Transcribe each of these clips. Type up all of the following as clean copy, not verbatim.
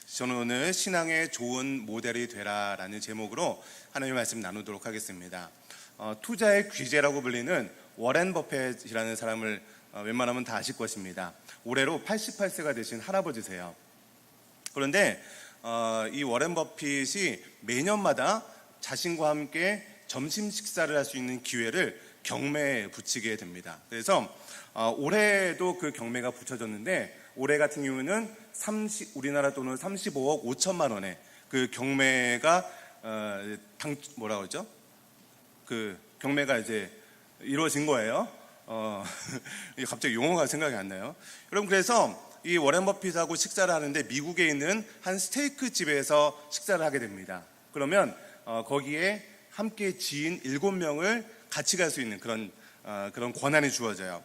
저는 오늘 신앙의 좋은 모델이 되라라는 제목으로 하나님의 말씀 나누도록 하겠습니다. 투자의 귀재라고 불리는 워렌 버핏이라는 사람을 웬만하면 다 아실 것입니다. 올해로 88세가 되신 할아버지세요. 그런데 이 워렌 버핏이 매년마다 자신과 함께 점심 식사를 할 수 있는 기회를 경매에 붙이게 됩니다. 그래서 올해도 그 경매가 붙여졌는데, 올해 같은 경우는 우리나라 돈으로 35억 5천만 원에 그 경매가 그 경매가 이제 이루어진 거예요. 갑자기 용어가 생각이 안 나요. 여러분, 그래서 이 워렌 버핏하고 식사를 하는데 미국에 있는 한 스테이크 집에서 식사를 하게 됩니다. 그러면 거기에 함께 지인 7명을 같이 갈 수 있는 그런 권한이 주어져요.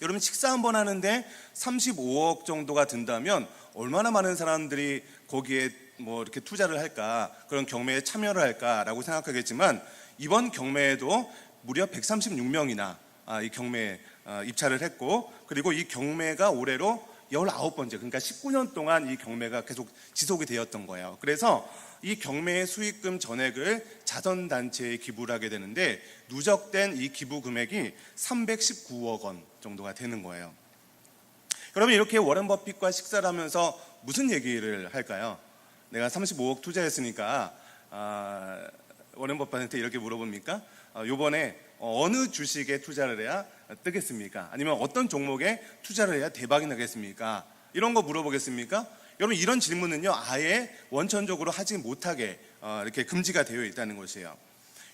여러분, 식사 한번 하는데 35억 정도가 든다면 얼마나 많은 사람들이 거기에 이렇게 투자를 할까, 그런 경매에 참여를 할까라고 생각하겠지만, 이번 경매에도 무려 136명이나 이 경매에 입찰을 했고, 그리고 이 경매가 올해로 19번째, 그러니까 19년 동안 이 경매가 계속 지속이 되었던 거예요. 그래서 이 경매의 수익금 전액을 자선단체에 기부를 하게 되는데, 누적된 이 기부 금액이 319억 원 정도가 되는 거예요. 그러면 이렇게 워렌 버핏과 식사를 하면서 무슨 얘기를 할까요? 내가 35억 투자했으니까 워렌 버핏한테 이렇게 물어봅니까? 요번에 어느 주식에 투자를 해야 뜨겠습니까? 아니면 어떤 종목에 투자를 해야 대박이 나겠습니까? 이런 거 물어보겠습니까? 여러분, 이런 질문은요, 아예 원천적으로 하지 못하게 이렇게 금지가 되어 있다는 것이에요.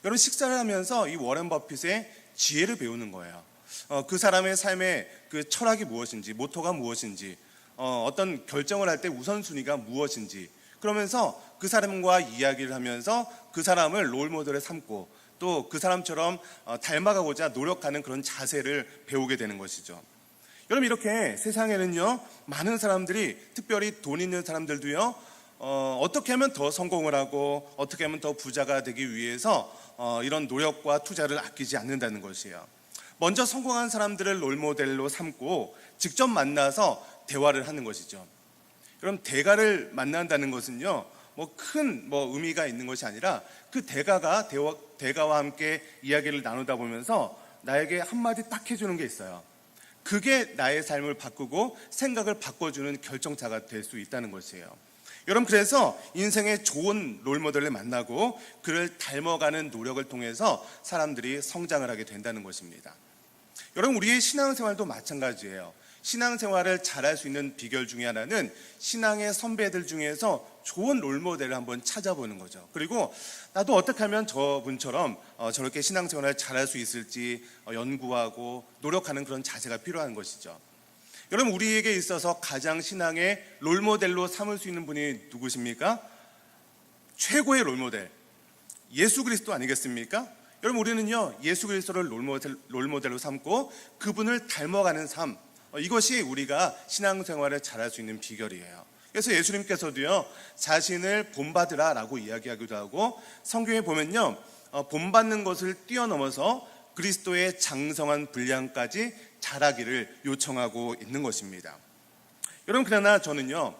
여러분, 식사를 하면서 이 워렌 버핏의 지혜를 배우는 거예요. 그 사람의 삶의 그 철학이 무엇인지, 모토가 무엇인지, 어떤 결정을 할 때 우선순위가 무엇인지, 그러면서 그 사람과 이야기를 하면서 그 사람을 롤모델에 삼고 또 그 사람처럼 닮아가고자 노력하는 그런 자세를 배우게 되는 것이죠. 여러분, 이렇게 세상에는요, 많은 사람들이, 특별히 돈 있는 사람들도요, 어떻게 하면 더 성공을 하고 어떻게 하면 더 부자가 되기 위해서 이런 노력과 투자를 아끼지 않는다는 것이에요. 먼저 성공한 사람들을 롤모델로 삼고 직접 만나서 대화를 하는 것이죠. 그럼 대가를 만난다는 것은요, 큰 의미가 있는 것이 아니라, 그 대가와 함께 이야기를 나누다 보면서 나에게 한마디 딱 해주는 게 있어요. 그게 나의 삶을 바꾸고 생각을 바꿔주는 결정차가 될 수 있다는 것이에요. 여러분, 그래서 인생의 좋은 롤모델을 만나고 그를 닮아가는 노력을 통해서 사람들이 성장을 하게 된다는 것입니다. 여러분, 우리의 신앙생활도 마찬가지예요. 신앙생활을 잘할 수 있는 비결 중에 하나는 신앙의 선배들 중에서 좋은 롤모델을 한번 찾아보는 거죠. 그리고 나도 어떻게 하면 저분처럼 저렇게 신앙생활을 잘할 수 있을지 연구하고 노력하는 그런 자세가 필요한 것이죠. 여러분, 우리에게 있어서 가장 신앙의 롤모델로 삼을 수 있는 분이 누구십니까? 최고의 롤모델, 예수 그리스도 아니겠습니까? 여러분, 우리는요, 예수 그리스도를 롤모델로 삼고 그분을 닮아가는 삶, 이것이 우리가 신앙생활을 잘할 수 있는 비결이에요. 그래서 예수님께서도요, 자신을 본받으라 라고 이야기하기도 하고, 성경에 보면요, 본받는 것을 뛰어넘어서 그리스도의 장성한 분량까지 자라기를 요청하고 있는 것입니다. 여러분, 그러나 저는요,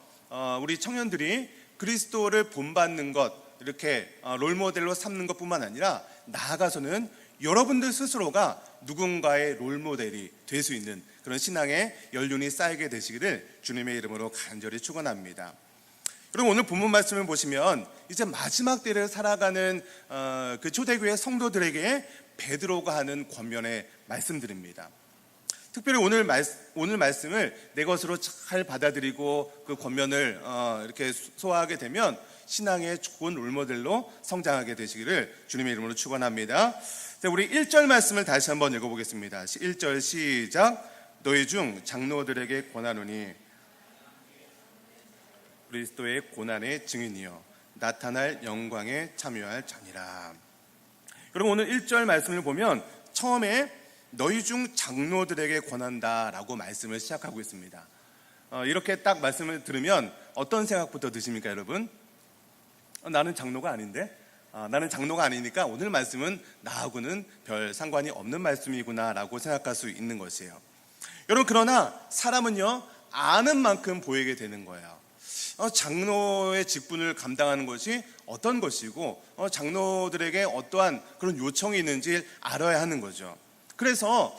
우리 청년들이 그리스도를 본받는 것, 이렇게 롤모델로 삼는 것뿐만 아니라 나아가서는 여러분들 스스로가 누군가의 롤모델이 될 수 있는 그런 신앙의 연륜이 쌓이게 되시기를 주님의 이름으로 간절히 축원합니다. 그럼 오늘 본문 말씀을 보시면 이제 마지막 때를 살아가는 그 초대교회 성도들에게 베드로가 하는 권면의 말씀들입니다. 특별히 오늘 말씀을 내 것으로 잘 받아들이고 그 권면을 이렇게 소화하게 되면 신앙의 좋은 롤모델로 성장하게 되시기를 주님의 이름으로 축원합니다. 우리 1절 말씀을 다시 한번 읽어보겠습니다. 1절 시작. 너희 중 장로들에게 권하노니 그리스도의 고난의 증인이요 나타날 영광에 참여할 자니라. 여러분, 오늘 1절 말씀을 보면 처음에 너희 중 장로들에게 권한다라고 말씀을 시작하고 있습니다. 이렇게 딱 말씀을 들으면 어떤 생각부터 드십니까, 여러분? 나는 장로가 아닌데? 나는 장로가 아니니까 오늘 말씀은 나하고는 별 상관이 없는 말씀이구나 라고 생각할 수 있는 것이에요. 여러분, 그러나 사람은요, 아는 만큼 보이게 되는 거예요. 장로의 직분을 감당하는 것이 어떤 것이고 장로들에게 어떠한 그런 요청이 있는지 알아야 하는 거죠. 그래서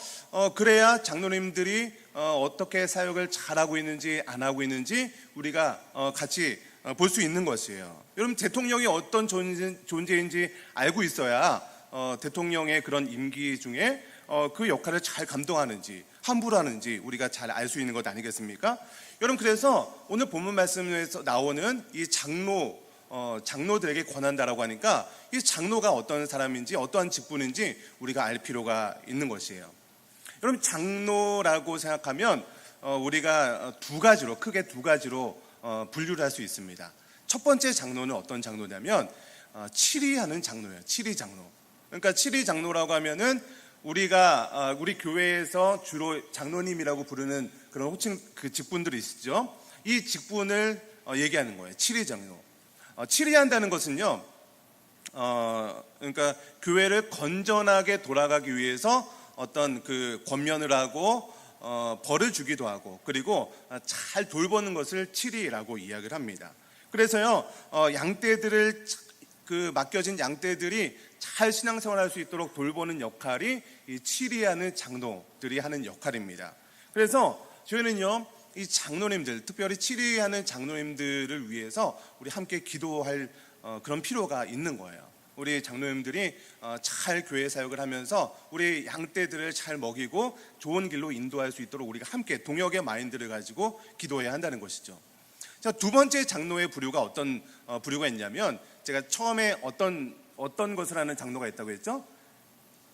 그래야 장로님들이 어떻게 사역을 잘하고 있는지 안 하고 있는지 우리가 같이 볼 수 있는 것이에요. 여러분, 대통령이 어떤 존재인지 알고 있어야 대통령의 그런 임기 중에 그 역할을 잘 감당하는지 함부로 하는지 우리가 잘 알 수 있는 것 아니겠습니까? 여러분, 그래서 오늘 본문 말씀에서 나오는 이 장로들에게 권한다라고 하니까 이 장로가 어떤 사람인지 어떠한 직분인지 우리가 알 필요가 있는 것이에요. 여러분, 장로라고 생각하면 우리가 크게 두 가지로 분류를 할 수 있습니다. 첫 번째 장로는 어떤 장로냐면 치리하는 장로예요. 치리 장로. 그러니까 치리 장로라고 하면은 우리 교회에서 주로 장로님이라고 부르는 그런 호칭 그 직분들이 있죠. 이 직분을 얘기하는 거예요. 치리 장로. 치리한다는 것은요, 그러니까 교회를 건전하게 돌아가기 위해서 어떤 그 권면을 하고 벌을 주기도 하고, 그리고 잘 돌보는 것을 치리라고 이야기를 합니다. 그래서요, 양떼들을 맡겨진 양떼들이 잘 신앙생활할 수 있도록 돌보는 역할이 이 치리하는 장로들이 하는 역할입니다. 그래서 저희는요, 이 장로님들, 특별히 치리하는 장로님들을 위해서 우리 함께 기도할 그런 필요가 있는 거예요. 우리 장로님들이 잘 교회 사역을 하면서 우리 양떼들을 잘 먹이고 좋은 길로 인도할 수 있도록 우리가 함께 동역의 마인드를 가지고 기도해야 한다는 것이죠. 자, 두 번째 장로의 부류가 어떤 부류가 있냐면, 제가 처음에 어떤 것을 하는 장로가 있다고 했죠?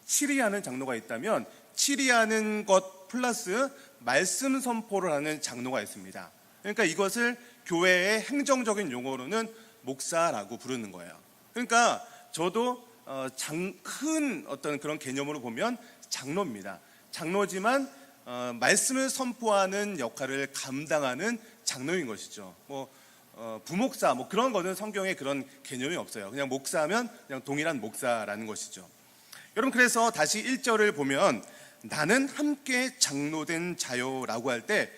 치리하는 장로가 있다면, 치리하는 것 플러스 말씀 선포를 하는 장로가 있습니다. 그러니까 이것을 교회의 행정적인 용어로는 목사라고 부르는 거예요. 그러니까 저도 큰 어떤 그런 개념으로 보면 장로입니다. 장로지만 말씀을 선포하는 역할을 감당하는 장로인 것이죠. 부목사 그런 거는 성경에 그런 개념이 없어요. 그냥 목사하면 그냥 동일한 목사라는 것이죠. 여러분, 그래서 다시 1절을 보면 나는 함께 장로된 자요라고 할 때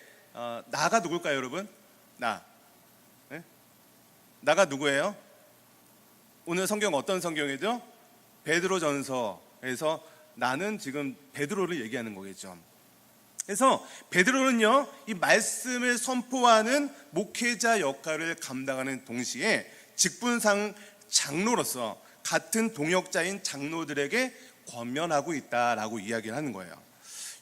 나가 누굴까요, 여러분? 네? 나가 누구예요? 오늘 성경 어떤 성경이죠? 베드로전서에서 나는 지금 베드로를 얘기하는 거겠죠. 그래서 베드로는요, 이 말씀을 선포하는 목회자 역할을 감당하는 동시에 직분상 장로로서 같은 동역자인 장로들에게 권면하고 있다라고 이야기를 하는 거예요.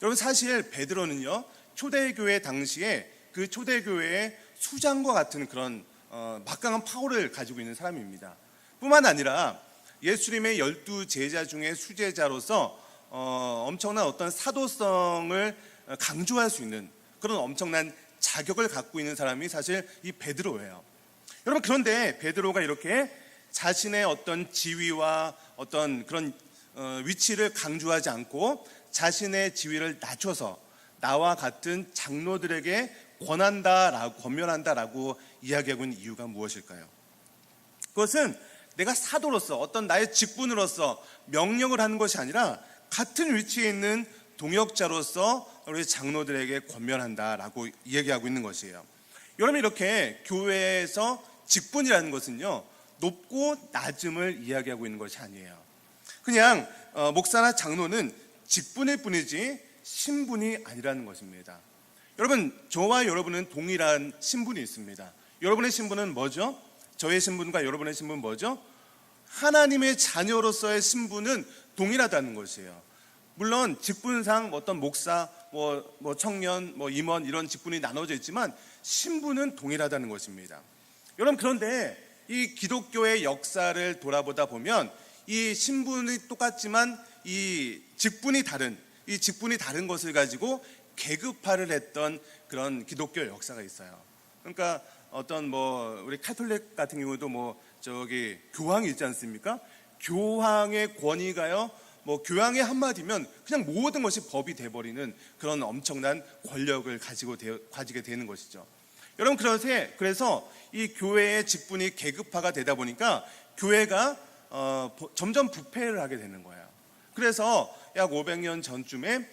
여러분, 사실 베드로는요, 초대교회 당시에 그 초대교회의 수장과 같은 그런 막강한 파워를 가지고 있는 사람입니다. 뿐만 아니라 예수님의 12제자 중에 수제자로서 엄청난 어떤 사도성을 강조할 수 있는 그런 엄청난 자격을 갖고 있는 사람이 사실 이 베드로예요. 여러분, 그런데 베드로가 이렇게 자신의 어떤 지위와 어떤 그런 위치를 강조하지 않고 자신의 지위를 낮춰서 나와 같은 장로들에게 권면한다라고 이야기하고 있는 이유가 무엇일까요? 그것은 내가 사도로서 어떤 나의 직분으로서 명령을 하는 것이 아니라 같은 위치에 있는 동역자로서 우리 장로들에게 권면한다라고 이야기하고 있는 것이에요. 여러분, 이렇게 교회에서 직분이라는 것은요, 높고 낮음을 이야기하고 있는 것이 아니에요. 그냥 목사나 장로는 직분일 뿐이지 신분이 아니라는 것입니다. 여러분, 저와 여러분은 동일한 신분이 있습니다. 여러분의 신분은 뭐죠? 저의 신분과 여러분의 신분은 뭐죠? 하나님의 자녀로서의 신분은 동일하다는 것이에요. 물론 직분상 어떤 목사, 청년, 임원 이런 직분이 나눠져 있지만 신분은 동일하다는 것입니다. 여러분, 그런데 이 기독교의 역사를 돌아보다 보면 이 신분이 똑같지만 이 직분이 다른 것을 가지고 계급화를 했던 그런 기독교 역사가 있어요. 그러니까 어떤 우리 카톨릭 같은 경우도 교황이 있지 않습니까? 교황의 권위가요, 교황의 한마디면 그냥 모든 것이 법이 돼버리는 그런 엄청난 권력을 가지게 되는 것이죠. 여러분, 그래서 이 교회의 직분이 계급화가 되다 보니까 교회가 점점 부패를 하게 되는 거예요. 그래서 약 500년 전쯤에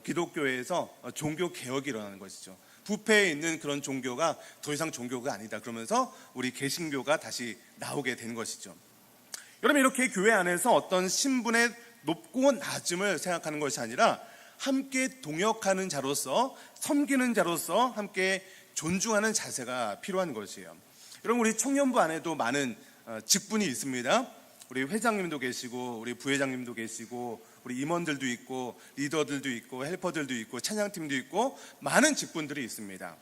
기독교회에서 종교 개혁이 일어나는 것이죠. 부패해 있는 그런 종교가 더 이상 종교가 아니다. 그러면서 우리 개신교가 다시 나오게 된 것이죠. 여러분, 이렇게 교회 안에서 어떤 신분의 높고 낮음을 생각하는 것이 아니라 함께 동역하는 자로서, 섬기는 자로서 함께 존중하는 자세가 필요한 것이에요. 여러분, 우리 청년부 안에도 많은 직분이 있습니다. 우리 회장님도 계시고, 우리 부회장님도 계시고, 우리 임원들도 있고, 리더들도 있고, 헬퍼들도 있고, 찬양팀도 있고, 많은 직분들이 있습니다.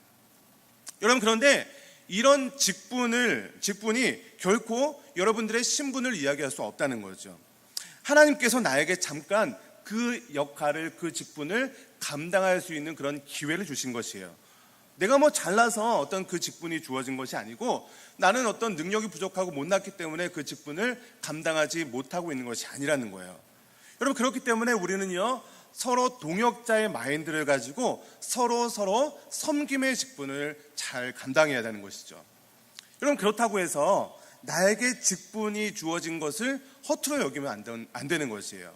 여러분, 그런데 이런 직분이 결코 여러분들의 신분을 이야기할 수 없다는 거죠. 하나님께서 나에게 잠깐 그 역할을, 그 직분을 감당할 수 있는 그런 기회를 주신 것이에요. 내가 뭐 잘나서 어떤 그 직분이 주어진 것이 아니고, 나는 어떤 능력이 부족하고 못났기 때문에 그 직분을 감당하지 못하고 있는 것이 아니라는 거예요. 여러분, 그렇기 때문에 우리는요, 서로 동역자의 마인드를 가지고 서로 섬김의 직분을 잘 감당해야 되는 것이죠. 여러분, 그렇다고 해서 나에게 직분이 주어진 것을 허투루 여기면 안 되는 것이에요.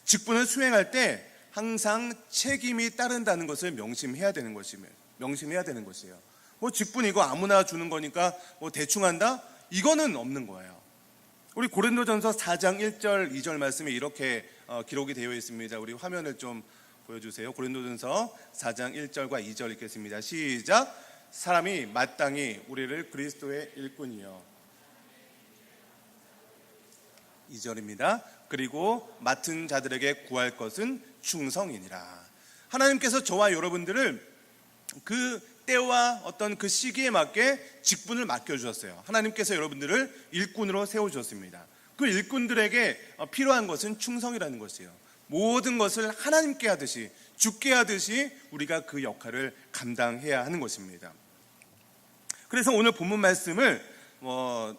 직분을 수행할 때 항상 책임이 따른다는 것을 명심해야 되는 것이에요. 뭐 직분 이거 아무나 주는 거니까 뭐 대충 한다? 이거는 없는 거예요. 우리 고린도전서 4장 1절 2절 말씀에 이렇게 기록이 되어 있습니다. 우리 화면을 좀 보여주세요. 고린도전서 4장 1절과 2절 읽겠습니다. 시작. 사람이 마땅히 우리를 그리스도의 일꾼이요, 2절입니다. 그리고 맡은 자들에게 구할 것은 충성이니라. 하나님께서 저와 여러분들을 그 때와 어떤 그 시기에 맞게 직분을 맡겨주셨어요. 하나님께서 여러분들을 일꾼으로 세워주셨습니다. 그 일꾼들에게 필요한 것은 충성이라는 것이에요. 모든 것을 하나님께 하듯이, 주께 하듯이 우리가 그 역할을 감당해야 하는 것입니다. 그래서 오늘 본문 말씀을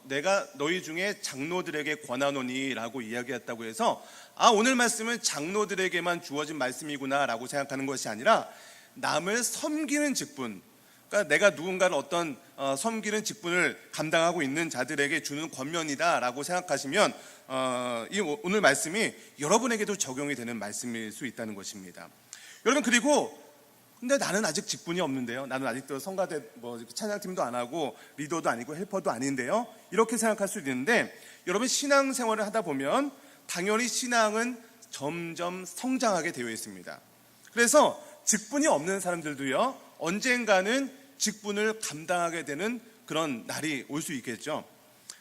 내가 너희 중에 장로들에게 권하노니 라고 이야기했다고 해서 오늘 말씀은 장로들에게만 주어진 말씀이구나 라고 생각하는 것이 아니라 남을 섬기는 직분, 그러니까 내가 누군가를 어떤 섬기는 직분을 감당하고 있는 자들에게 주는 권면이다 라고 생각하시면 이 오늘 말씀이 여러분에게도 적용이 되는 말씀일 수 있다는 것입니다. 여러분, 그리고 근데 나는 아직 직분이 없는데요, 나는 아직도 성가대 찬양팀도 안 하고 리더도 아니고 헬퍼도 아닌데요, 이렇게 생각할 수도 있는데, 여러분, 신앙생활을 하다 보면 당연히 신앙은 점점 성장하게 되어 있습니다. 그래서 직분이 없는 사람들도요, 언젠가는 직분을 감당하게 되는 그런 날이 올 수 있겠죠.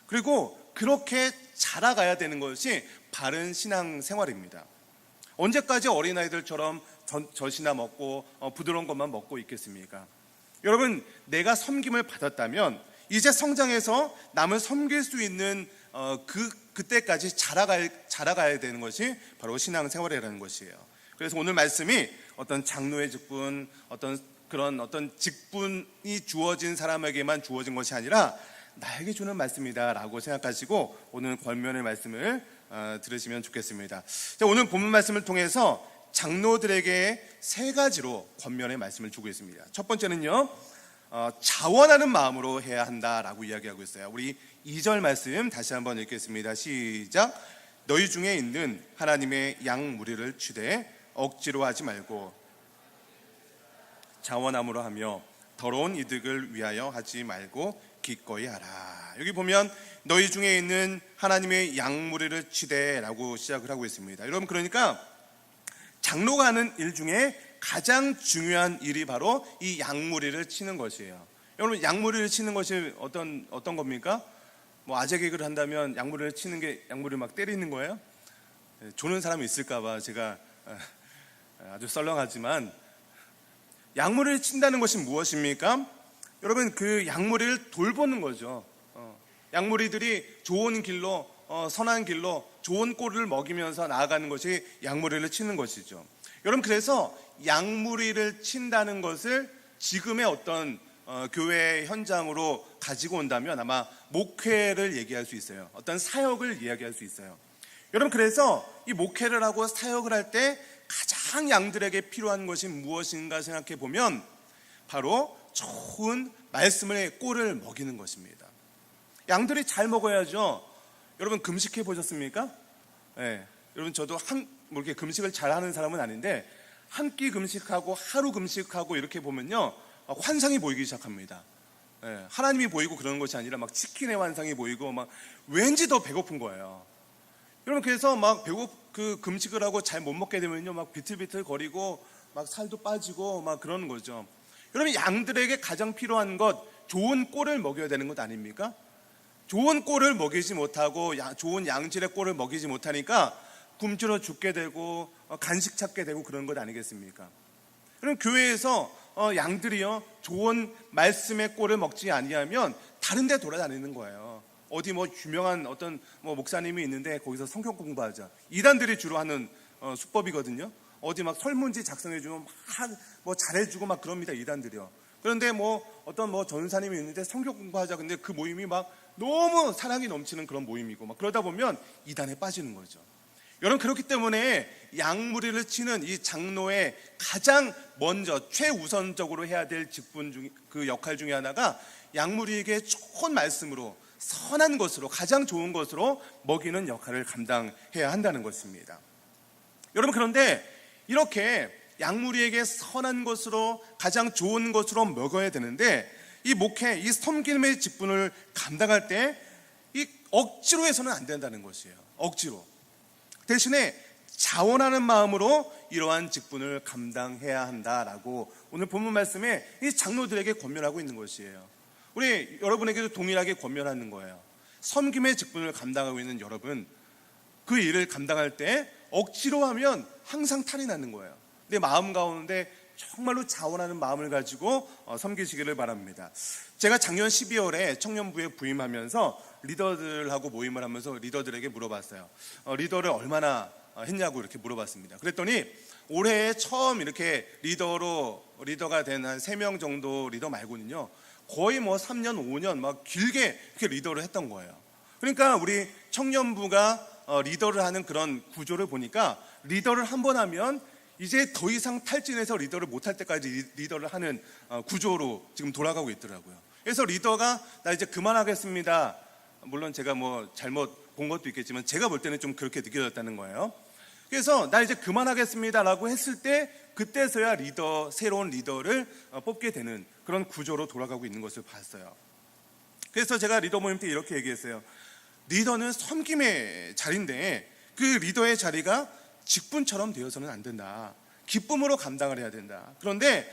그리고 그렇게 자라가야 되는 것이 바른 신앙생활입니다. 언제까지 어린아이들처럼 젖이나 먹고 부드러운 것만 먹고 있겠습니까? 여러분, 내가 섬김을 받았다면 이제 성장해서 남을 섬길 수 있는 그때까지 자라가야 되는 것이 바로 신앙생활이라는 것이에요. 그래서 오늘 말씀이 어떤 장로의 직분, 어떤 직분이 주어진 사람에게만 주어진 것이 아니라 나에게 주는 말씀이다라고 생각하시고 오늘 권면의 말씀을 들으시면 좋겠습니다. 자, 오늘 본문 말씀을 통해서 장로들에게 세 가지로 권면의 말씀을 주고 있습니다. 첫 번째는요, 자원하는 마음으로 해야 한다라고 이야기하고 있어요. 우리 2절 말씀 다시 한번 읽겠습니다. 시작. 너희 중에 있는 하나님의 양 무리를 치되 억지로 하지 말고 자원함으로 하며 더러운 이득을 위하여 하지 말고 기꺼이 하라. 여기 보면 너희 중에 있는 하나님의 양 무리를 치되라고 시작을 하고 있습니다. 여러분, 그러니까 장로가 하는 일 중에 가장 중요한 일이 바로 이 양무리를 치는 것이에요. 여러분, 양무리를 치는 것이 어떤 겁니까? 아재 개그를 한다면 양무리를 치는 게 양무리를 막 때리는 거예요? 조는 사람이 있을까봐 제가 아주 썰렁하지만, 양무리를 친다는 것이 무엇입니까? 여러분, 그 양무리를 돌보는 거죠. 양무리들이 좋은 길로, 선한 길로 좋은 꼴을 먹이면서 나아가는 것이 양무리를 치는 것이죠. 여러분, 그래서 양무리를 친다는 것을 지금의 어떤 교회 현장으로 가지고 온다면 아마 목회를 얘기할 수 있어요. 어떤 사역을 이야기할 수 있어요. 여러분, 그래서 이 목회를 하고 사역을 할 때 가장 양들에게 필요한 것이 무엇인가 생각해 보면 바로 좋은 말씀의 꼴을 먹이는 것입니다. 양들이 잘 먹어야죠. 여러분, 금식해 보셨습니까? 네. 여러분, 저도 이렇게 금식을 잘 하는 사람은 아닌데 한 끼 금식하고 하루 금식하고 이렇게 보면요, 환상이 보이기 시작합니다. 하나님이 보이고 그러는 것이 아니라 막 치킨의 환상이 보이고 막 왠지 더 배고픈 거예요. 여러분, 그래서 막 금식을 하고 잘 못 먹게 되면요, 막 비틀비틀 거리고 막 살도 빠지고 막 그러는 거죠. 여러분, 양들에게 가장 필요한 것, 좋은 꼴을 먹여야 되는 것 아닙니까? 좋은 꼴을 먹이지 못하고 좋은 양질의 꼴을 먹이지 못하니까 굶주려 죽게 되고 간식 찾게 되고 그런 것 아니겠습니까? 그럼 교회에서 양들이요, 좋은 말씀의 꼴을 먹지 아니하면 다른 데 돌아다니는 거예요. 어디 뭐 유명한 어떤 뭐 목사님이 있는데 거기서 성경 공부하자, 이단들이 주로 하는 수법이거든요. 어디 막 설문지 작성해주고 막 뭐 잘해주고 막 그럽니다, 이단들이요. 그런데 뭐 어떤 뭐 전사님이 있는데 성경 공부하자, 근데 그 모임이 막 너무 사랑이 넘치는 그런 모임이고 막 그러다 보면 이단에 빠지는 거죠. 여러분, 그렇기 때문에 양무리를 치는 이 장로의 가장 먼저 최우선적으로 해야 될 직분 중, 그 역할 중에 하나가 양무리에게 좋은 말씀으로, 선한 것으로, 가장 좋은 것으로 먹이는 역할을 감당해야 한다는 것입니다. 여러분, 그런데 이렇게 양무리에게 선한 것으로, 가장 좋은 것으로 먹어야 되는데, 이 목회, 이 섬김의 직분을 감당할 때 이 억지로 해서는 안 된다는 것이에요. 억지로. 대신에 자원하는 마음으로 이러한 직분을 감당해야 한다라고 오늘 본문 말씀에 이 장로들에게 권면하고 있는 것이에요. 우리 여러분에게도 동일하게 권면하는 거예요. 섬김의 직분을 감당하고 있는 여러분, 그 일을 감당할 때 억지로 하면 항상 탈이 나는 거예요. 내 마음 가운데 정말로 자원하는 마음을 가지고 섬기시기를 바랍니다. 제가 작년 12월에 청년부에 부임하면서 리더들하고 모임을 하면서 리더들에게 물어봤어요. 리더를 얼마나 했냐고 이렇게 물어봤습니다. 그랬더니 올해 처음 이렇게 리더가 된 한 3명 정도 리더 말고는요, 거의 뭐 3년, 5년 막 길게 이렇게 리더를 했던 거예요. 그러니까 우리 청년부가 리더를 하는 그런 구조를 보니까 리더를 한 번 하면 이제 더 이상 탈진해서 리더를 못할 때까지 리더를 하는 구조로 지금 돌아가고 있더라고요. 그래서 리더가 나 이제 그만하겠습니다. 물론 제가 뭐 잘못 본 것도 있겠지만 제가 볼 때는 좀 그렇게 느껴졌다는 거예요. 그래서 나 이제 그만하겠습니다라고 했을 때 그때서야 새로운 리더를 뽑게 되는 그런 구조로 돌아가고 있는 것을 봤어요. 그래서 제가 리더 모임 때 이렇게 얘기했어요. 리더는 섬김의 자리인데 그 리더의 자리가 직분처럼 되어서는 안 된다. 기쁨으로 감당을 해야 된다. 그런데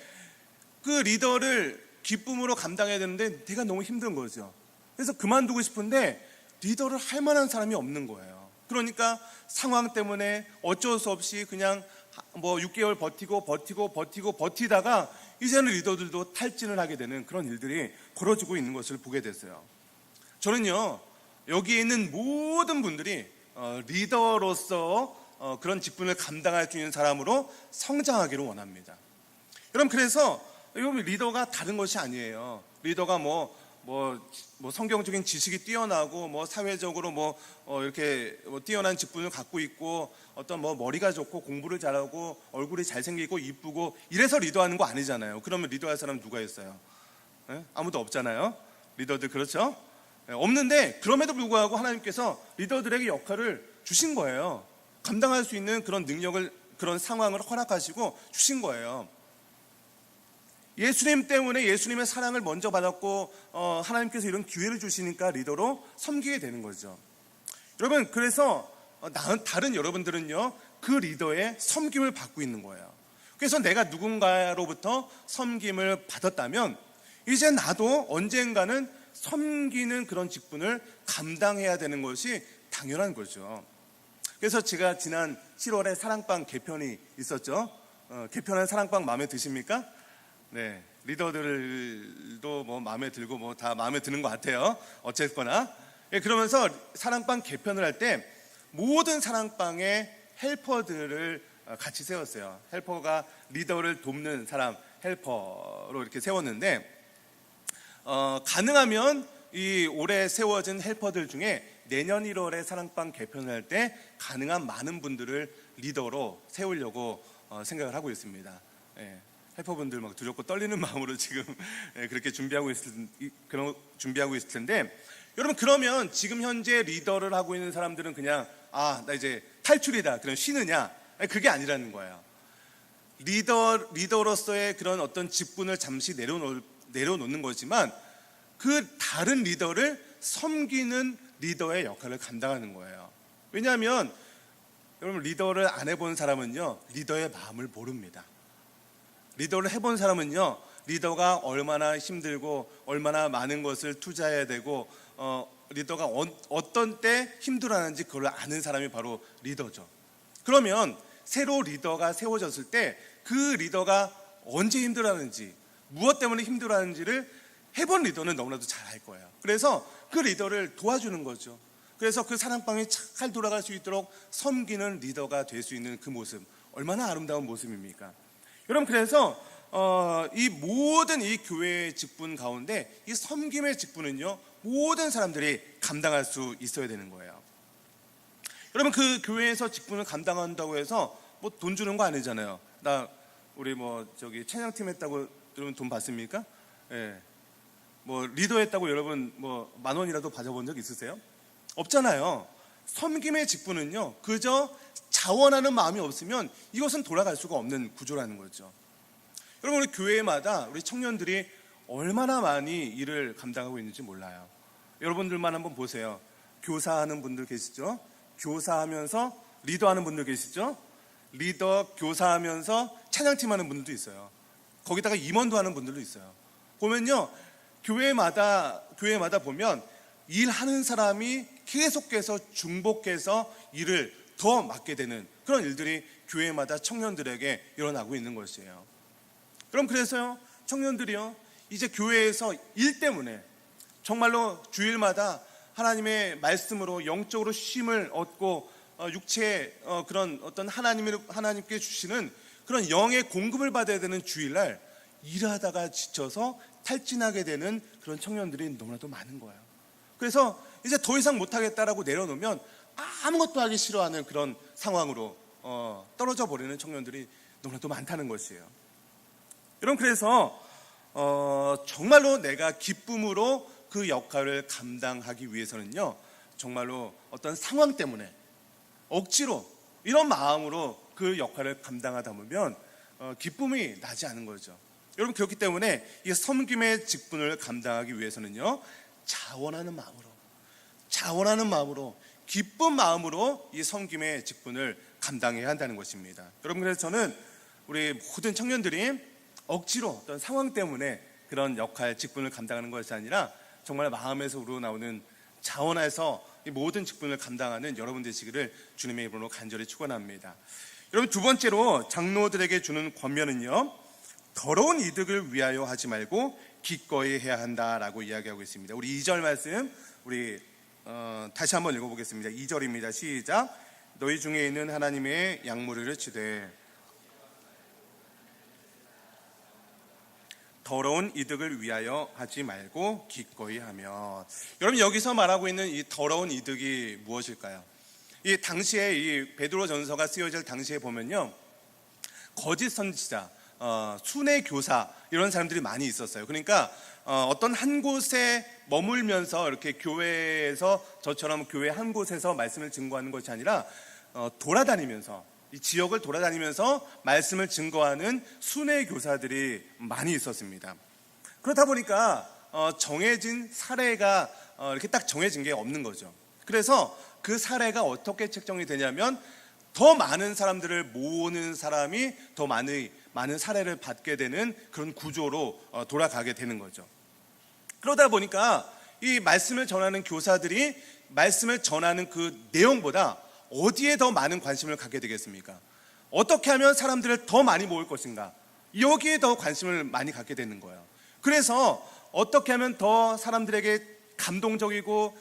그 리더를 기쁨으로 감당해야 되는데 내가 너무 힘든 거죠. 그래서 그만두고 싶은데 리더를 할 만한 사람이 없는 거예요. 그러니까 상황 때문에 어쩔 수 없이 그냥 뭐 6개월 버티다가 이제는 리더들도 탈진을 하게 되는 그런 일들이 벌어지고 있는 것을 보게 됐어요. 저는요, 여기에 있는 모든 분들이 리더로서 그런 직분을 감당할 수 있는 사람으로 성장하기를 원합니다. 여러분, 그래서 여러분, 리더가 다른 것이 아니에요. 리더가 뭐 성경적인 지식이 뛰어나고 뭐 사회적으로 이렇게 뛰어난 직분을 갖고 있고 어떤 머리가 좋고 공부를 잘하고 얼굴이 잘생기고 이쁘고 이래서 리더하는 거 아니잖아요. 그러면 리더할 사람 누가 있어요? 아무도 없잖아요. 리더들, 그렇죠? 없는데 그럼에도 불구하고 하나님께서 리더들에게 역할을 주신 거예요. 감당할 수 있는 그런 능력을, 그런 상황을 허락하시고 주신 거예요. 예수님 때문에 예수님의 사랑을 먼저 받았고 하나님께서 이런 기회를 주시니까 리더로 섬기게 되는 거죠. 여러분, 그래서 다른 여러분들은요, 그 리더의 섬김을 받고 있는 거예요. 그래서 내가 누군가로부터 섬김을 받았다면 이제 나도 언젠가는 섬기는 그런 직분을 감당해야 되는 것이 당연한 거죠. 그래서 제가 지난 7월에 사랑방 개편이 있었죠. 개편한 사랑방 마음에 드십니까? 네, 리더들도 뭐 마음에 들고 다 마음에 드는 것 같아요. 어쨌거나. 그러면서 사랑방 개편을 할 때 모든 사랑방의 헬퍼들을 같이 세웠어요. 헬퍼가 리더를 돕는 사람, 헬퍼로 이렇게 세웠는데 가능하면 이 올해 세워진 헬퍼들 중에 내년 1월에 사랑방 개편을 할 때 가능한 많은 분들을 리더로 세우려고 생각을 하고 있습니다. 헬퍼분들 막 두렵고 떨리는 마음으로 지금 그렇게 준비하고 있을 텐데, 여러분, 그러면 지금 현재 리더를 하고 있는 사람들은 그냥 나 이제 탈출이다, 그럼 쉬느냐? 그게 아니라는 거예요. 리더로서의 그런 어떤 직분을 잠시 내려놓는 거지만 그 다른 리더를 섬기는 리더의 역할을 감당하는 거예요. 왜냐하면 여러분, 리더를 안 해본 사람은요, 리더의 마음을 모릅니다. 리더를 해본 사람은요, 리더가 얼마나 힘들고 얼마나 많은 것을 투자해야 되고 리더가 어떤 때 힘들어하는지 그걸 아는 사람이 바로 리더죠. 그러면 새로 리더가 세워졌을 때 그 리더가 언제 힘들어하는지, 무엇 때문에 힘들어하는지를 해본 리더는 너무나도 잘 알 거예요. 그래서 그 리더를 도와주는 거죠. 그래서 그 사랑방이 잘 돌아갈 수 있도록 섬기는 리더가 될 수 있는 그 모습, 얼마나 아름다운 모습입니까? 여러분, 그래서 이 모든 이 교회의 직분 가운데 이 섬김의 직분은요, 모든 사람들이 감당할 수 있어야 되는 거예요. 여러분, 그 교회에서 직분을 감당한다고 해서 뭐 돈 주는 거 아니잖아요. 우리 찬양팀 했다고 여러분 돈 받습니까? 예. 뭐 리더 했다고 여러분 뭐 10,000원이라도 받아본 적 있으세요? 없잖아요. 섬김의 직분은요, 그저 자원하는 마음이 없으면 이것은 돌아갈 수가 없는 구조라는 거죠. 여러분, 우리 교회마다 우리 청년들이 얼마나 많이 일을 감당하고 있는지 몰라요. 여러분들만 한번 보세요. 교사하는 분들 계시죠? 교사하면서 리더하는 분들 계시죠? 리더, 교사하면서 찬양팀 하는 분들도 있어요. 거기다가 임원도 하는 분들도 있어요. 보면요, 교회마다 보면 일하는 사람이 계속해서 중복해서 일을 더 맡게 되는 그런 일들이 교회마다 청년들에게 일어나고 있는 것이에요. 그럼 그래서요, 청년들이요, 이제 교회에서 일 때문에 정말로 주일마다 하나님의 말씀으로 영적으로 쉼을 얻고 육체의 그런 어떤 하나님께 주시는 그런 영의 공급을 받아야 되는 주일날 일하다가 지쳐서 탈진하게 되는 그런 청년들이 너무나도 많은 거예요. 그래서 이제 더 이상 못하겠다라고 내려놓으면 아무것도 하기 싫어하는 그런 상황으로 떨어져 버리는 청년들이 너무나도 많다는 것이에요. 여러분, 그래서 정말로 내가 기쁨으로 그 역할을 감당하기 위해서는요, 정말로 어떤 상황 때문에 억지로 이런 마음으로 그 역할을 감당하다 보면 기쁨이 나지 않은 거죠. 여러분, 그렇기 때문에 이 섬김의 직분을 감당하기 위해서는요, 자원하는 마음으로 기쁜 마음으로 이 섬김의 직분을 감당해야 한다는 것입니다. 여러분, 그래서 저는 우리 모든 청년들이 억지로 어떤 상황 때문에 그런 역할, 직분을 감당하는 것이 아니라 정말 마음에서 우러나오는 자원해서 이 모든 직분을 감당하는 여러분 되시기를 주님의 이름으로 간절히 축원합니다. 여러분, 두 번째로 장로들에게 주는 권면은요, 더러운 이득을 위하여 하지 말고 기꺼이 해야 한다라고 이야기하고 있습니다. 우리 2절 말씀 우리 다시 한번 읽어보겠습니다. 2절입니다. 시작. 너희 중에 있는 하나님의 양무리를 치되 더러운 이득을 위하여 하지 말고 기꺼이 하며. 여러분, 여기서 말하고 있는 이 더러운 이득이 무엇일까요? 이 당시에 이 베드로전서가 쓰여질 당시에 보면요, 거짓 선지자, 순회 교사 이런 사람들이 많이 있었어요. 그러니까 어떤 한 곳에 머물면서 이렇게 교회에서 저처럼 교회 한 곳에서 말씀을 증거하는 것이 아니라 돌아다니면서 이 지역을 돌아다니면서 말씀을 증거하는 순회 교사들이 많이 있었습니다. 그렇다 보니까 정해진 사례가 이렇게 딱 정해진 게 없는 거죠. 그래서 그 사례가 어떻게 책정이 되냐면 더 많은 사람들을 모으는 사람이 더 많은 사례를 받게 되는 그런 구조로 돌아가게 되는 거죠. 그러다 보니까 이 말씀을 전하는 교사들이 말씀을 전하는 그 내용보다 어디에 더 많은 관심을 갖게 되겠습니까? 어떻게 하면 사람들을 더 많이 모을 것인가? 여기에 더 관심을 많이 갖게 되는 거예요. 그래서 어떻게 하면 더 사람들에게 감동적이고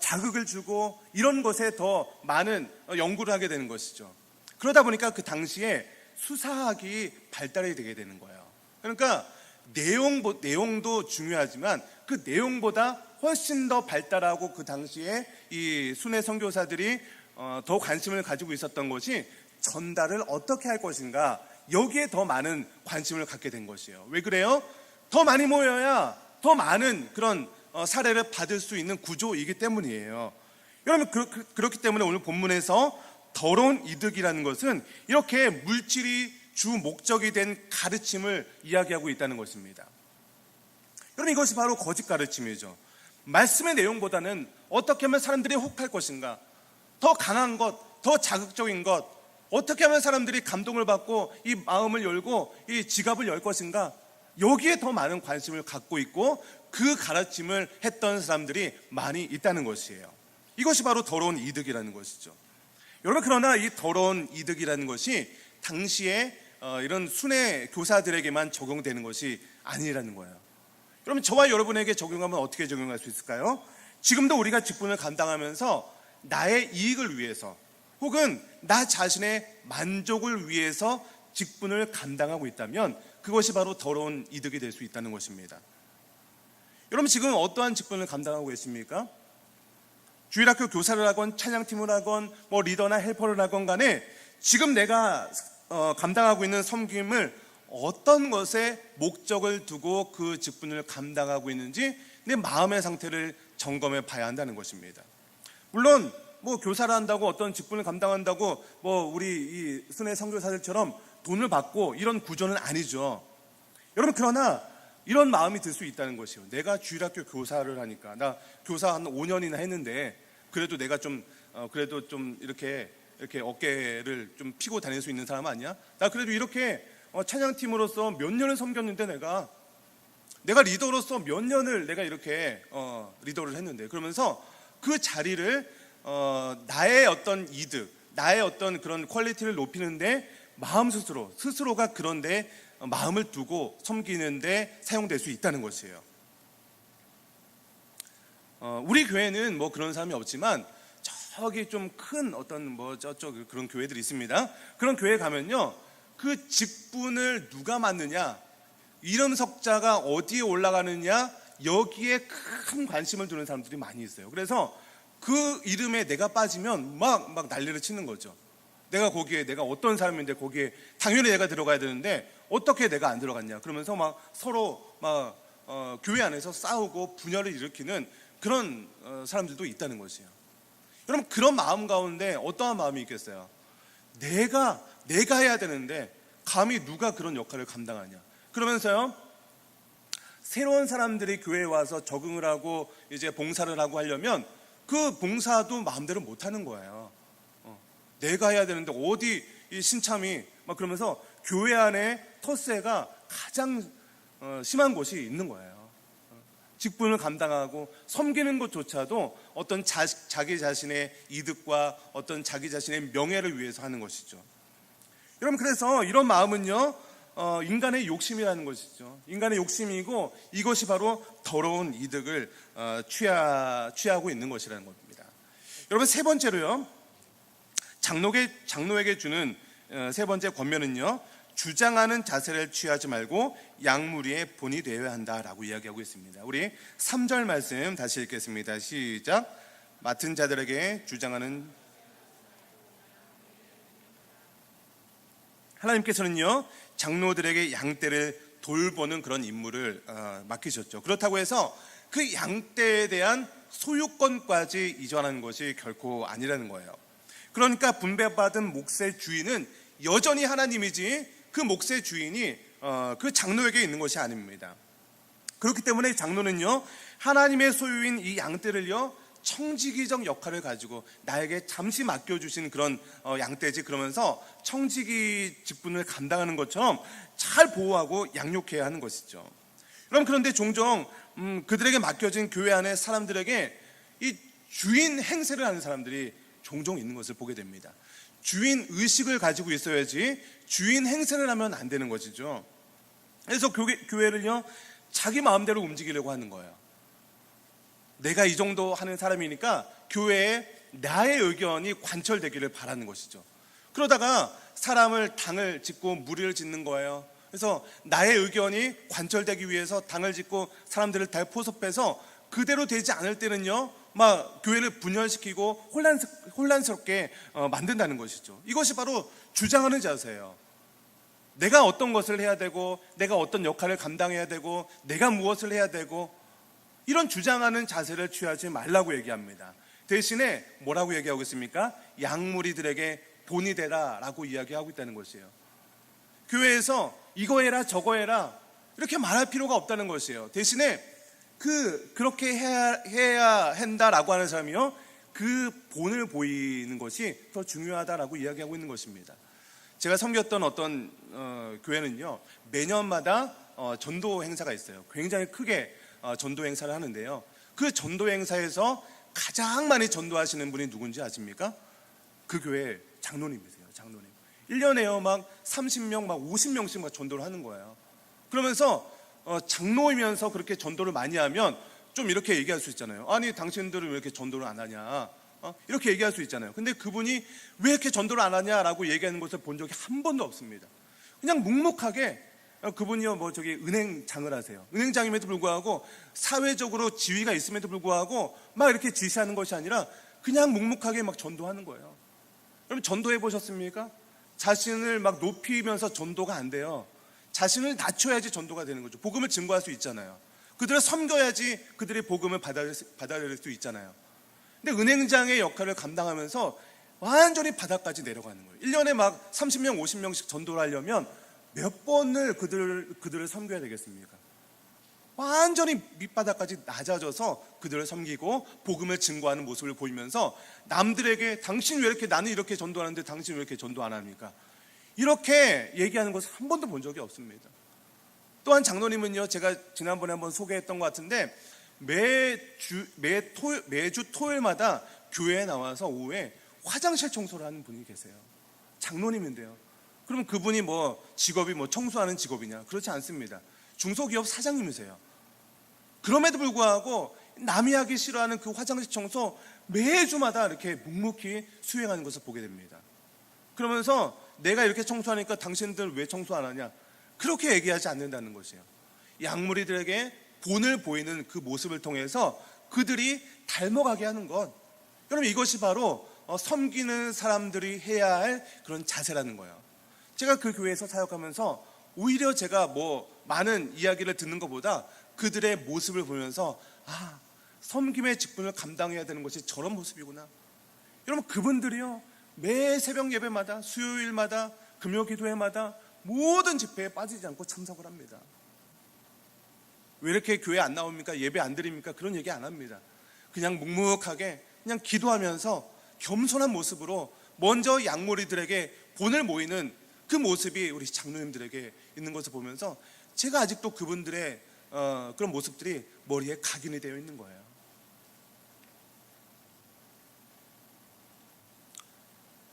자극을 주고 이런 것에 더 많은 연구를 하게 되는 것이죠. 그러다 보니까 그 당시에 수사학이 발달이 되게 되는 거예요. 그러니까 내용도 중요하지만 그 내용보다 훨씬 더 발달하고 그 당시에 이 순회 선교사들이 더 관심을 가지고 있었던 것이 전달을 어떻게 할 것인가, 여기에 더 많은 관심을 갖게 된 것이에요. 왜 그래요? 더 많이 모여야 더 많은 그런 사례를 받을 수 있는 구조이기 때문이에요. 여러분, 그렇기 때문에 오늘 본문에서 더러운 이득이라는 것은 이렇게 물질이 주 목적이 된 가르침을 이야기하고 있다는 것입니다. 여러분, 이것이 바로 거짓 가르침이죠. 말씀의 내용보다는 어떻게 하면 사람들이 혹할 것인가, 더 강한 것, 더 자극적인 것, 어떻게 하면 사람들이 감동을 받고 이 마음을 열고 이 지갑을 열 것인가, 여기에 더 많은 관심을 갖고 있고 그 가르침을 했던 사람들이 많이 있다는 것이에요. 이것이 바로 더러운 이득이라는 것이죠. 여러분, 그러나 이 더러운 이득이라는 것이 당시에 이런 순회 교사들에게만 적용되는 것이 아니라는 거예요. 그러면 저와 여러분에게 적용하면 어떻게 적용할 수 있을까요? 지금도 우리가 직분을 감당하면서 나의 이익을 위해서 혹은 나 자신의 만족을 위해서 직분을 감당하고 있다면 그것이 바로 더러운 이득이 될 수 있다는 것입니다. 여러분, 지금 어떠한 직분을 감당하고 계십니까? 주일학교 교사를 하건 찬양팀을 하건 뭐 리더나 헬퍼를 하건 간에 지금 내가 감당하고 있는 섬김을 어떤 것에 목적을 두고 그 직분을 감당하고 있는지 내 마음의 상태를 점검해 봐야 한다는 것입니다. 물론 뭐 교사를 한다고 어떤 직분을 감당한다고 뭐 우리 이 순회 선교사들처럼 돈을 받고 이런 구조는 아니죠. 여러분, 그러나 이런 마음이 들 수 있다는 것이요. 내가 주일학교 교사를 하니까, 나 교사 한 5년이나 했는데 그래도 내가 좀 그래도 좀 이렇게 어깨를 좀 피고 다닐 수 있는 사람 아니야? 나 그래도 이렇게 찬양팀으로서 몇 년을 섬겼는데 내가 리더로서 몇 년을 내가 이렇게 리더를 했는데, 그러면서 그 자리를 나의 어떤 이득, 나의 어떤 그런 퀄리티를 높이는데 마음 스스로가 그런데 마음을 두고 섬기는데 사용될 수 있다는 것이에요. 우리 교회는 뭐 그런 사람이 없지만 저기 좀 큰 어떤 뭐 저쪽 그런 교회들이 있습니다. 그런 교회 가면요, 그 직분을 누가 맡느냐, 이름 석자가 어디에 올라가느냐, 여기에 큰 관심을 두는 사람들이 많이 있어요. 그래서 그 이름에 내가 빠지면 막 난리를 치는 거죠. 내가 어떤 사람인데 거기에 당연히 내가 들어가야 되는데 어떻게 내가 안 들어갔냐, 그러면서 막 서로 교회 안에서 싸우고 분열을 일으키는 그런 사람들도 있다는 것이에요. 여러분, 그런 마음 가운데 어떠한 마음이 있겠어요? 내가 해야 되는데 감히 누가 그런 역할을 감당하냐, 그러면서요, 새로운 사람들이 교회에 와서 적응을 하고 이제 봉사를 하고 하려면 그 봉사도 마음대로 못 하는 거예요. 내가 해야 되는데 어디 이 신참이 막 그러면서 교회 안에 텃세가 가장 심한 곳이 있는 거예요. 직분을 감당하고 섬기는 것조차도 어떤 자기 자신의 이득과 어떤 자기 자신의 명예를 위해서 하는 것이죠. 여러분, 그래서 이런 마음은요, 인간의 욕심이라는 것이죠. 인간의 욕심이고 이것이 바로 더러운 이득을 취하고 있는 것이라는 겁니다. 여러분, 세 번째로요, 장로에게 주는 세 번째 권면은요, 주장하는 자세를 취하지 말고 양무리의 본이 되어야 한다라고 이야기하고 있습니다. 우리 3절 말씀 다시 읽겠습니다. 시작. 맡은 자들에게 주장하는, 하나님께서는요, 장로들에게 양떼를 돌보는 그런 임무를 맡기셨죠. 그렇다고 해서 그 양떼에 대한 소유권까지 이전하는 것이 결코 아니라는 거예요. 그러니까 분배받은 몫의 주인은 여전히 하나님이지 그 몫의 주인이 그 장로에게 있는 것이 아닙니다. 그렇기 때문에 장로는요, 하나님의 소유인 이 양떼를요, 청지기적 역할을 가지고 나에게 잠시 맡겨주신 그런 양떼지, 그러면서 청지기 직분을 감당하는 것처럼 잘 보호하고 양육해야 하는 것이죠. 그런데 종종 그들에게 맡겨진 교회 안에 사람들에게 이 주인 행세를 하는 사람들이 종종 있는 것을 보게 됩니다. 주인 의식을 가지고 있어야지 주인 행세를 하면 안 되는 것이죠. 그래서 교회를요, 자기 마음대로 움직이려고 하는 거예요. 내가 이 정도 하는 사람이니까 교회에 나의 의견이 관철되기를 바라는 것이죠. 그러다가 사람을 당을 짓고 무리를 짓는 거예요. 그래서 나의 의견이 관철되기 위해서 당을 짓고 사람들을 다 포섭해서 그대로 되지 않을 때는요, 막 교회를 분열시키고 혼란스럽게 만든다는 것이죠. 이것이 바로 주장하는 자세예요. 내가 어떤 것을 해야 되고, 내가 어떤 역할을 감당해야 되고, 내가 무엇을 해야 되고, 이런 주장하는 자세를 취하지 말라고 얘기합니다. 대신에 뭐라고 얘기하고 있습니까? 양무리들에게 본이 되라 라고 이야기하고 있다는 것이에요. 교회에서 이거 해라 저거 해라 이렇게 말할 필요가 없다는 것이에요. 대신에 그렇게 해야 한다라고 하는 사람이요, 그 본을 보이는 것이 더 중요하다라고 이야기하고 있는 것입니다. 제가 섬겼던 어떤 교회는요, 매년마다 전도 행사가 있어요. 굉장히 크게 전도 행사를 하는데요, 그 전도 행사에서 가장 많이 전도하시는 분이 누군지 아십니까? 그 교회 장로님이세요. 장로님. 1년에요 막 30명 막 50명씩 막 전도를 하는 거예요. 그러면서 장로이면서 그렇게 전도를 많이 하면 좀 이렇게 얘기할 수 있잖아요. 아니 당신들은 왜 이렇게 전도를 안 하냐, 이렇게 얘기할 수 있잖아요. 근데 그분이 왜 이렇게 전도를 안 하냐라고 얘기하는 것을 본 적이 한 번도 없습니다. 그냥 묵묵하게 그분이요 뭐 저기 은행장을 하세요. 은행장임에도 불구하고 사회적으로 지위가 있음에도 불구하고 막 이렇게 지시하는 것이 아니라 그냥 묵묵하게 막 전도하는 거예요. 여러분 전도해 보셨습니까? 자신을 막 높이면서 전도가 안 돼요. 자신을 낮춰야지 전도가 되는 거죠. 복음을 증거할 수 있잖아요. 그들을 섬겨야지 그들의 복음을 받아들일 수 있잖아요. 근데 은행장의 역할을 감당하면서 완전히 바닥까지 내려가는 거예요. 1년에 막 30명 50명씩 전도를 하려면 몇 번을 그들을 섬겨야 되겠습니까? 완전히 밑바닥까지 낮아져서 그들을 섬기고 복음을 증거하는 모습을 보이면서 남들에게 당신 왜 이렇게, 나는 이렇게 전도하는데 당신 왜 이렇게 전도 안 합니까? 이렇게 얘기하는 것을 한 번도 본 적이 없습니다. 또한 장로님은요, 제가 지난번에 한번 소개했던 것 같은데 매주 토요일마다 교회에 나와서 오후에 화장실 청소를 하는 분이 계세요. 장로님인데요. 그럼 그분이 뭐 직업이 뭐 청소하는 직업이냐? 그렇지 않습니다. 중소기업 사장님이세요. 그럼에도 불구하고 남이 하기 싫어하는 그 화장실 청소 매주마다 이렇게 묵묵히 수행하는 것을 보게 됩니다. 그러면서 내가 이렇게 청소하니까 당신들 왜 청소 안 하냐? 그렇게 얘기하지 않는다는 것이에요. 양무리들에게 본을 보이는 그 모습을 통해서 그들이 닮아가게 하는 것, 여러분 이것이 바로 섬기는 사람들이 해야 할 그런 자세라는 거예요. 제가 그 교회에서 사역하면서 오히려 제가 뭐 많은 이야기를 듣는 것보다 그들의 모습을 보면서 섬김의 직분을 감당해야 되는 것이 저런 모습이구나. 여러분 그분들이요 매 새벽 예배마다, 수요일마다, 금요 기도회마다 모든 집회에 빠지지 않고 참석을 합니다. 왜 이렇게 교회 안 나옵니까? 예배 안 드립니까? 그런 얘기 안 합니다. 그냥 묵묵하게 그냥 기도하면서 겸손한 모습으로 먼저 양모리들에게 본을 모이는 그 모습이 우리 장로님들에게 있는 것을 보면서 제가 아직도 그분들의 그런 모습들이 머리에 각인이 되어 있는 거예요.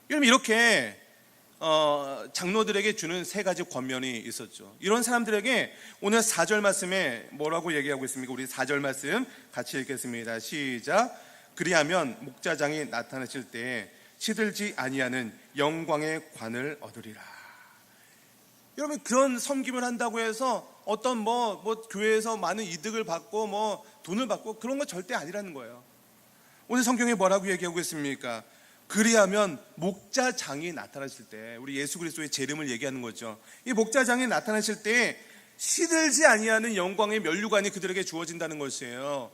여러분 이렇게 장로들에게 주는 세 가지 권면이 있었죠. 이런 사람들에게 오늘 4절 말씀에 뭐라고 얘기하고 있습니까? 우리 4절 말씀 같이 읽겠습니다. 시작. 그리하면 목자장이 나타나실 때에 시들지 아니하는 영광의 관을 얻으리라. 여러분 그런 섬김을 한다고 해서 어떤 뭐 교회에서 많은 이득을 받고 뭐 돈을 받고 그런 거 절대 아니라는 거예요. 오늘 성경에 뭐라고 얘기하고 있습니까? 그리하면 목자장이 나타나실 때, 우리 예수 그리스도의 재림을 얘기하는 거죠. 이 목자장이 나타나실 때 시들지 아니하는 영광의 면류관이 그들에게 주어진다는 것이에요.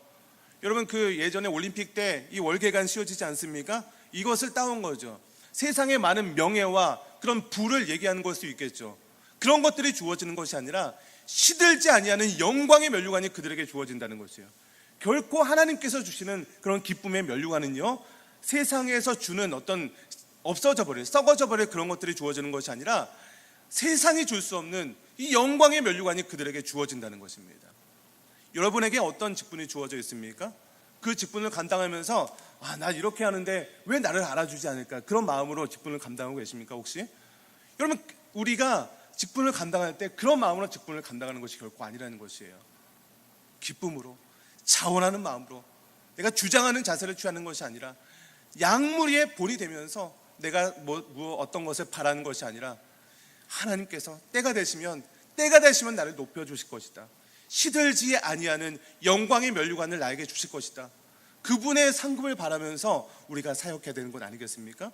여러분 그 예전에 올림픽 때 이 월계관 씌워지지 않습니까? 이것을 따온 거죠. 세상에 많은 명예와 그런 부를 얘기하는 걸 수 있겠죠. 그런 것들이 주어지는 것이 아니라 시들지 아니하는 영광의 면류관이 그들에게 주어진다는 것이에요. 결코 하나님께서 주시는 그런 기쁨의 면류관은요, 세상에서 주는 어떤 없어져 버릴, 썩어져 버릴 그런 것들이 주어지는 것이 아니라 세상이 줄 수 없는 이 영광의 면류관이 그들에게 주어진다는 것입니다. 여러분에게 어떤 직분이 주어져 있습니까? 그 직분을 감당하면서 나 이렇게 하는데 왜 나를 알아주지 않을까? 그런 마음으로 직분을 감당하고 계십니까 혹시? 여러분 우리가 직분을 감당할 때 그런 마음으로 직분을 감당하는 것이 결코 아니라는 것이에요. 기쁨으로, 자원하는 마음으로, 내가 주장하는 자세를 취하는 것이 아니라 양무리의 본이 되면서 내가 어떤 것을 바라는 것이 아니라 하나님께서 때가 되시면 나를 높여주실 것이다. 시들지 아니하는 영광의 면류관을 나에게 주실 것이다. 그분의 상급을 바라면서 우리가 사역해야 되는 것 아니겠습니까?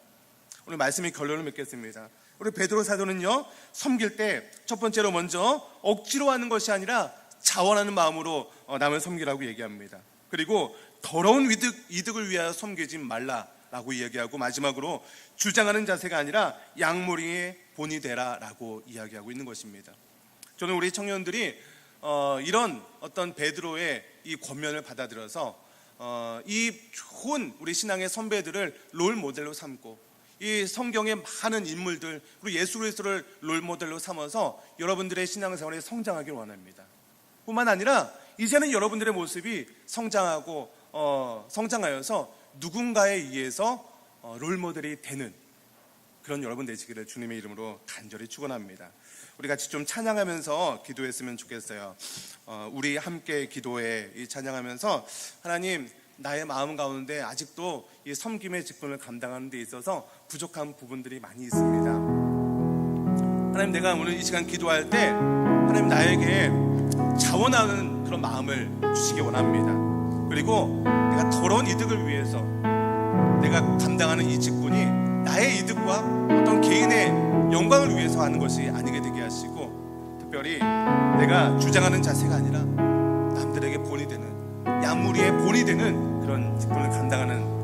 오늘 말씀의 결론을 맺겠습니다. 우리 베드로 사도는요, 섬길 때 첫 번째로 먼저 억지로 하는 것이 아니라 자원하는 마음으로 남을 섬기라고 얘기합니다. 그리고 더러운 이득을 위하여 섬기지 말라라고 이야기하고, 마지막으로 주장하는 자세가 아니라 양무리의 본이 되라라고 이야기하고 있는 것입니다. 저는 우리 청년들이 이런 어떤 베드로의 이 권면을 받아들여서 이 좋은 우리 신앙의 선배들을 롤 모델로 삼고 이 성경의 많은 인물들 그리고 예수 그리스도를 롤 모델로 삼아서 여러분들의 신앙생활에 성장하길 원합니다. 뿐만 아니라 이제는 여러분들의 모습이 성장하여서 누군가에 의해서 롤 모델이 되는 그런 여러분 되시기를 주님의 이름으로 간절히 축원합니다. 우리 같이 좀 찬양하면서 기도했으면 좋겠어요. 우리 함께 기도해 이 찬양하면서 하나님 나의 마음 가운데 아직도 이 섬김의 직분을 감당하는 데 있어서 부족한 부분들이 많이 있습니다. 하나님 내가 오늘 이 시간 기도할 때 하나님 나에게 자원하는 그런 마음을 주시기 원합니다. 그리고 내가 더러운 이득을 위해서 내가 감당하는 이 직분이 나의 이득과 어떤 개인의 영광을 위해서 하는 것이 아니게 되게 하시고 특별히 내가 주장하는 자세가 아니라 남들에게 본이 되는 양무리의 본이 되는 그런 직분을 감당하는